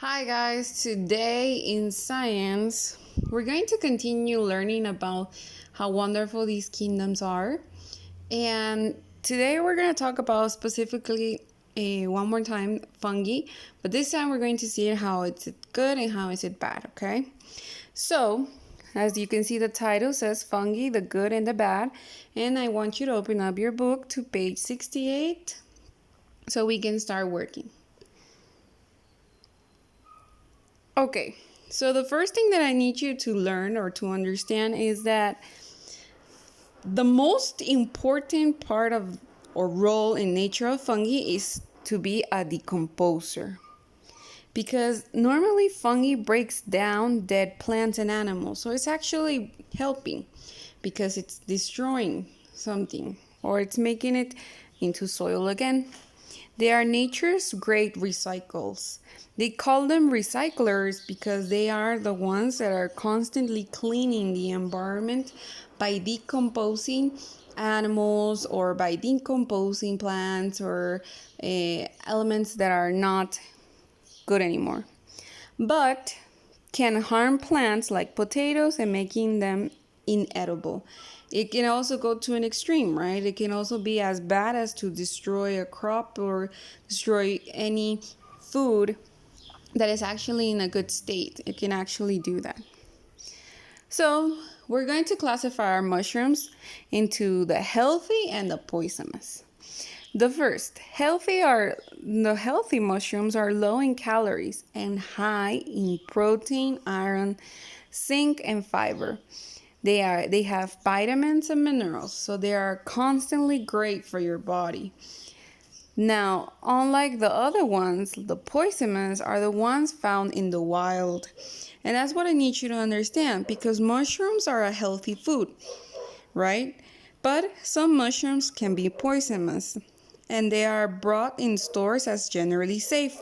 Hi guys, today in science we're going to continue learning about how wonderful these kingdoms are, and today we're going to talk about specifically one more time fungi, but this time we're going to see how it's good and how is it bad. Okay, so as you can see, the title says fungi, the good and the bad, and I want you to open up your book to page 68 so we can start working. Okay, so the first thing that I need you to learn or to understand is that the most important part of or role in nature of fungi is to be a decomposer. Because normally fungi breaks down dead plants and animals, so it's actually helping because it's destroying something or it's making it into soil again. They are nature's great recycles. They call them recyclers because they are the ones that are constantly cleaning the environment by decomposing animals or by decomposing plants or elements that are not good anymore, but can harm plants like potatoes and making them inedible. It can also go to an extreme, right? It can also be as bad as to destroy a crop or destroy any food that is actually in a good state. It can actually do that. So we're going to classify our mushrooms into the healthy and the poisonous. The healthy mushrooms are low in calories and high in protein, iron, zinc, and fiber. They have vitamins and minerals, so they are constantly great for your body. Now, unlike the other ones, the poisonous are the ones found in the wild. And that's what I need you to understand, because mushrooms are a healthy food, right? But some mushrooms can be poisonous, and they are brought in stores as generally safe.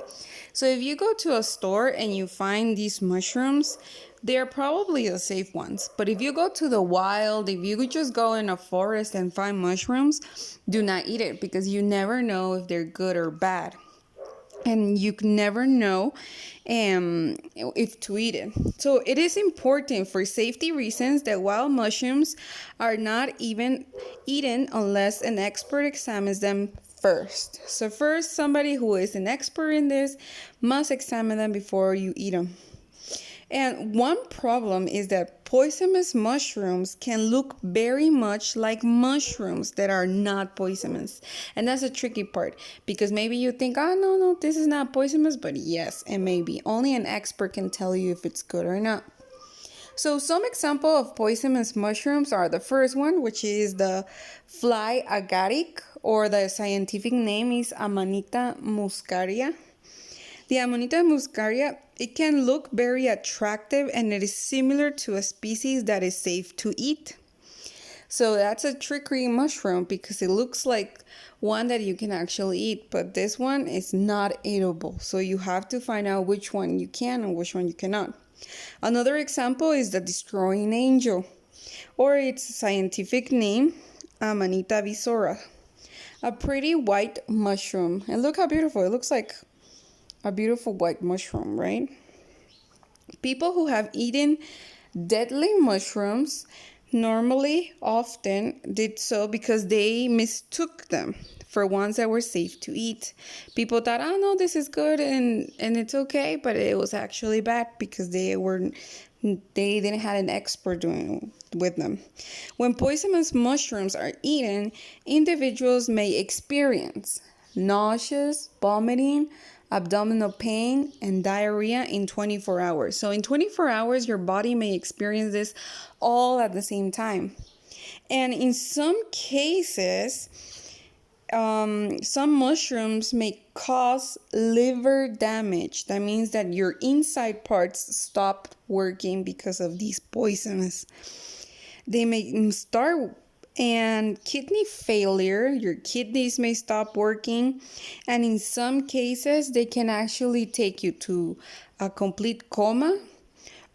So if you go to a store and you find these mushrooms, they're probably the safe ones. But if you go to the wild, if you could just go in a forest and find mushrooms, do not eat it because you never know if they're good or bad. And you can never know if to eat it. So it is important for safety reasons that wild mushrooms are not even eaten unless an expert examines them first. So first, somebody who is an expert in this must examine them before you eat them. And one problem is that poisonous mushrooms can look very much like mushrooms that are not poisonous. And that's a tricky part because maybe you think, oh, no, this is not poisonous, but yes, it may be. Only an expert can tell you if it's good or not. So some example of poisonous mushrooms are the first one, which is the fly agaric, or the scientific name is Amanita muscaria. The Amanita muscaria, it can look very attractive and it is similar to a species that is safe to eat. So that's a tricky mushroom because it looks like one that you can actually eat, but this one is not eatable. So you have to find out which one you can and which one you cannot. Another example is the destroying angel, or its scientific name, Amanita viscera. A pretty white mushroom. And look how beautiful. It looks like a beautiful white mushroom, right? People who have eaten deadly mushrooms often did so because they mistook them for ones that were safe to eat. People thought, oh no, this is good and it's okay, but it was actually bad because they didn't have an expert doing with them. When poisonous mushrooms are eaten, individuals may experience nauseous, vomiting, abdominal pain, and diarrhea in 24 hours. So in 24 hours, your body may experience this all at the same time. And in some cases, some mushrooms may cause liver damage. That means that your inside parts stop working because of these poisons. They may start and kidney failure. Your kidneys may stop working, and in some cases they can actually take you to a complete coma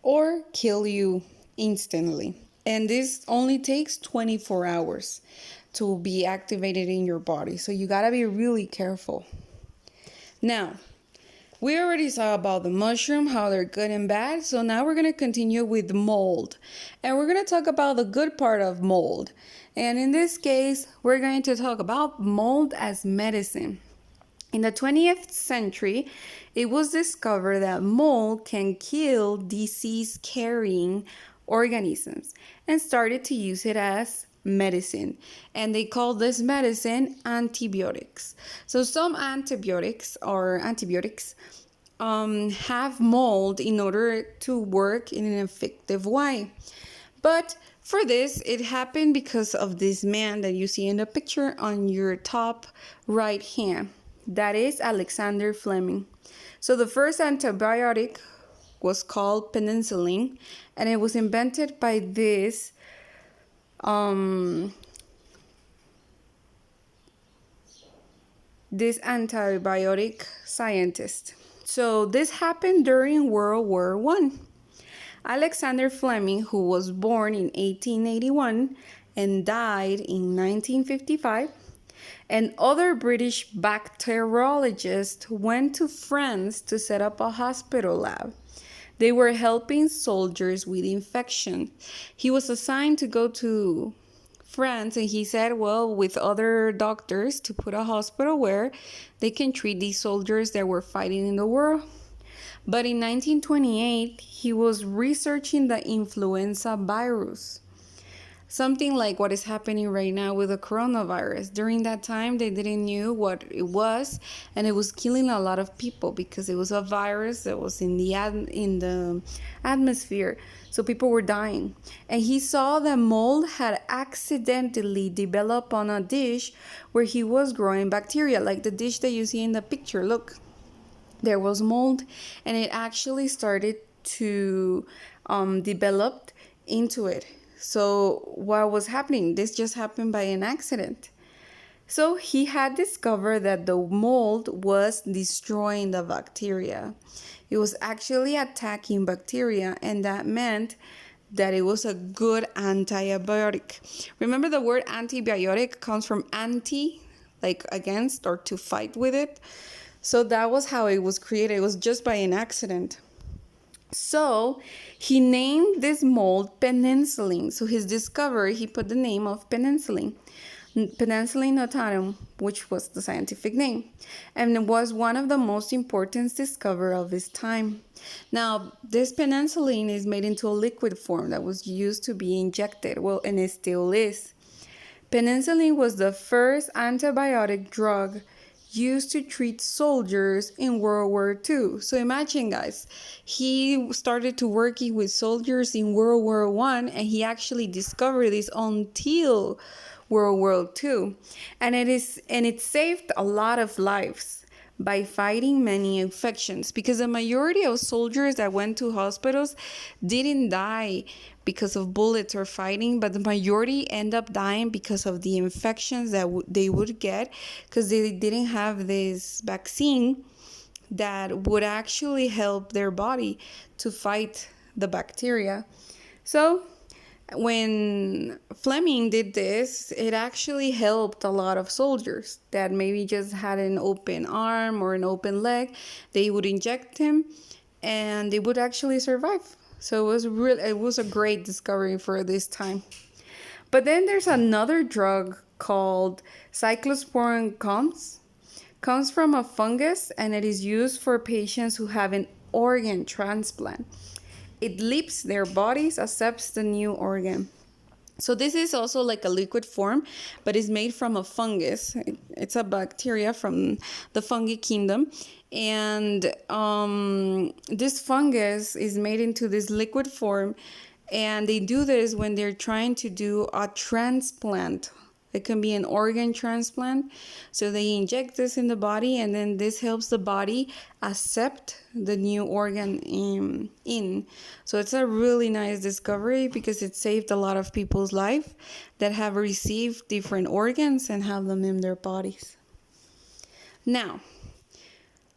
or kill you instantly. And this only takes 24 hours to be activated in your body, so you gotta be really careful. Now, We already saw about the mushroom, how they're good and bad. So now we're going to continue with mold. And we're going to talk about the good part of mold. And in this case, we're going to talk about mold as medicine. In the 20th century, it was discovered that mold can kill disease-carrying organisms and started to use it as medicine. And they call this medicine antibiotics. So some antibiotics have mold in order to work in an effective way. But for this, it happened because of this man that you see in the picture on your top right hand. That is Alexander Fleming. So the first antibiotic was called penicillin, and it was invented by this antibiotic scientist. So this happened during World War I. Alexander Fleming, who was born in 1881 and died in 1955, and other British bacteriologists went to France to set up a hospital lab. They were helping soldiers with infection. He was assigned to go to France, and he said, well, with other doctors, to put a hospital where they can treat these soldiers that were fighting in the war. But in 1928, he was researching the influenza virus. Something like what is happening right now with the coronavirus. During that time, they didn't know what it was, and it was killing a lot of people because it was a virus that was in the atmosphere. So people were dying. And he saw that mold had accidentally developed on a dish where he was growing bacteria, like the dish that you see in the picture. Look, there was mold, and it actually started to develop into it. So what was happening? This just happened by an accident. So he had discovered that the mold was destroying the bacteria. It was actually attacking bacteria, and that meant that it was a good antibiotic. Remember, the word antibiotic comes from anti, like against or to fight with it. So that was how it was created. It was just by an accident. So he named this mold penicillin. So his discovery, he put the name of penicillin notatum, which was the scientific name, and it was one of the most important discoveries of his time. Now, this penicillin is made into a liquid form that was used to be injected, and it still is. Penicillin was the first antibiotic drug used to treat soldiers in World War II. So imagine, guys, he started to working with soldiers in World War I, and he actually discovered this until World War II. And it saved a lot of lives by fighting many infections, because the majority of soldiers that went to hospitals didn't die because of bullets or fighting, but the majority end up dying because of the infections that they would get, because they didn't have this vaccine that would actually help their body to fight the bacteria. So when Fleming did this, it actually helped a lot of soldiers that maybe just had an open arm or an open leg. They would inject him and they would actually survive. So it was a great discovery for this time. But then there's another drug called Cyclosporin comes from a fungus, and it is used for patients who have an organ transplant. It leaps their bodies, accepts the new organ. So this is also like a liquid form, but it's made from a fungus. It's a bacteria from the fungi kingdom. And this fungus is made into this liquid form. And they do this when they're trying to do a transplant. It can be an organ transplant. So they inject this in the body, and then this helps the body accept the new organ in. So it's a really nice discovery because it saved a lot of people's life that have received different organs and have them in their bodies. Now,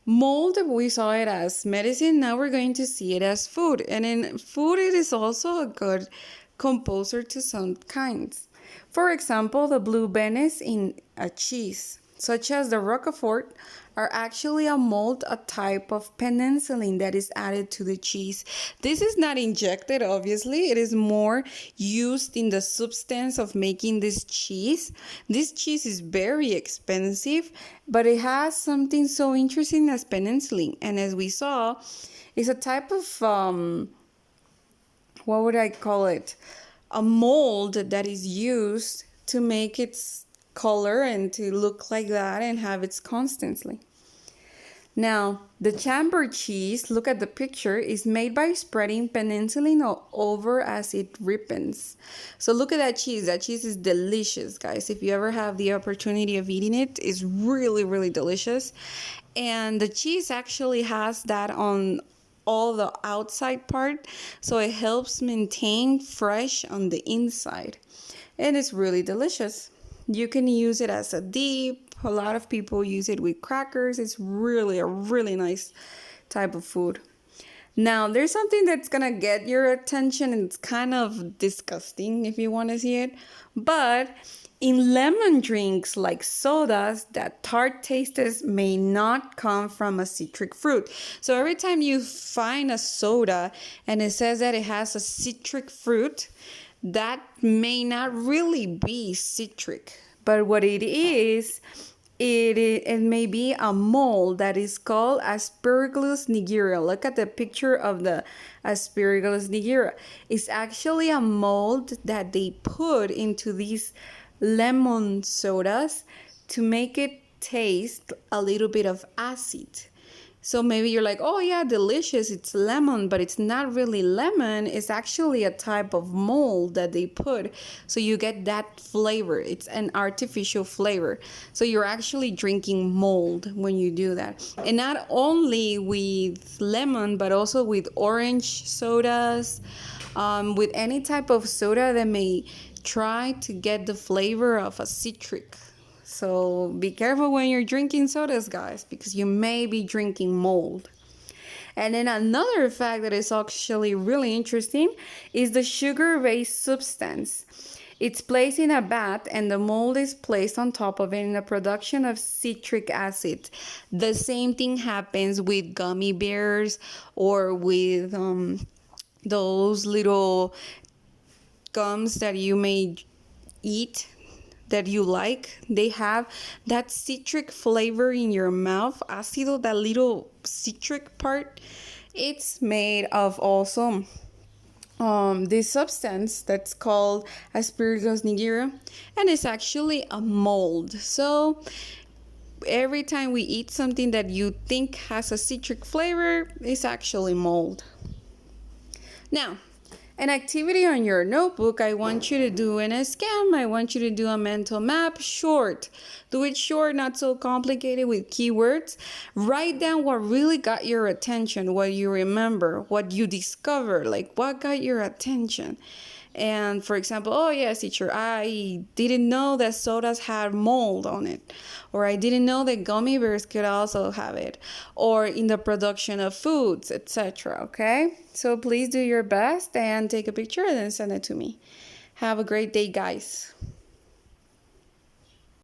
mold, we saw it as medicine. Now we're going to see it as food. And in food, it is also a good composer to some kinds. For example, the blue beans in a cheese, such as the Roquefort, are actually a mold, a type of penicillin that is added to the cheese. This is not injected, obviously. It is more used in the substance of making this cheese. This cheese is very expensive, but it has something so interesting as penicillin. And as we saw, it's a type of, what would I call it? A mold that is used to make its color and to look like that and have its constantly. Now, the chamber cheese, look at the picture, is made by spreading penicillin all over as it ripens. So look at that cheese. That cheese is delicious, guys. If you ever have the opportunity of eating it, it's really, really delicious. And the cheese actually has that on all the outside part, so it helps maintain fresh on the inside. And it's really delicious. You can use it as a dip. A lot of people use it with crackers. It's really a really nice type of food. Now, there's something that's gonna get your attention, and it's kind of disgusting if you want to see it. But in lemon drinks like sodas, that tart tastes may not come from a citric fruit. So every time you find a soda and it says that it has a citric fruit, that may not really be citric. But what it is, it may be a mold that is called Aspergillus niger. Look at the picture of the Aspergillus niger. It's actually a mold that they put into these lemon sodas to make it taste a little bit of acid. So maybe you're like, oh yeah, delicious, it's lemon, but it's not really lemon. It's actually a type of mold that they put. So you get that flavor. It's an artificial flavor. So you're actually drinking mold when you do that. And not only with lemon, but also with orange sodas, with any type of soda that may try to get the flavor of a citric. So be careful when you're drinking sodas, guys, because you may be drinking mold. And then another fact that is actually really interesting is the sugar-based substance. It's placed in a bath and the mold is placed on top of it in the production of citric acid. The same thing happens with gummy bears or with those little gums that you may eat that you like. They have that citric flavor in your mouth, ácido, that little citric part. It's made of also this substance that's called Aspergillus niger, and it's actually a mold. So every time we eat something that you think has a citric flavor, it's actually mold. Now, an activity on your notebook, I want you to do in a scan. I want you to do a mental map, short. Do it short, not so complicated with keywords. Write down what really got your attention, what you remember, what you discovered, like what got your attention. And for example, oh yes, teacher, I didn't know that sodas had mold on it. Or I didn't know that gummy bears could also have it. Or in the production of foods, etc. Okay? So please do your best and take a picture and then send it to me. Have a great day, guys.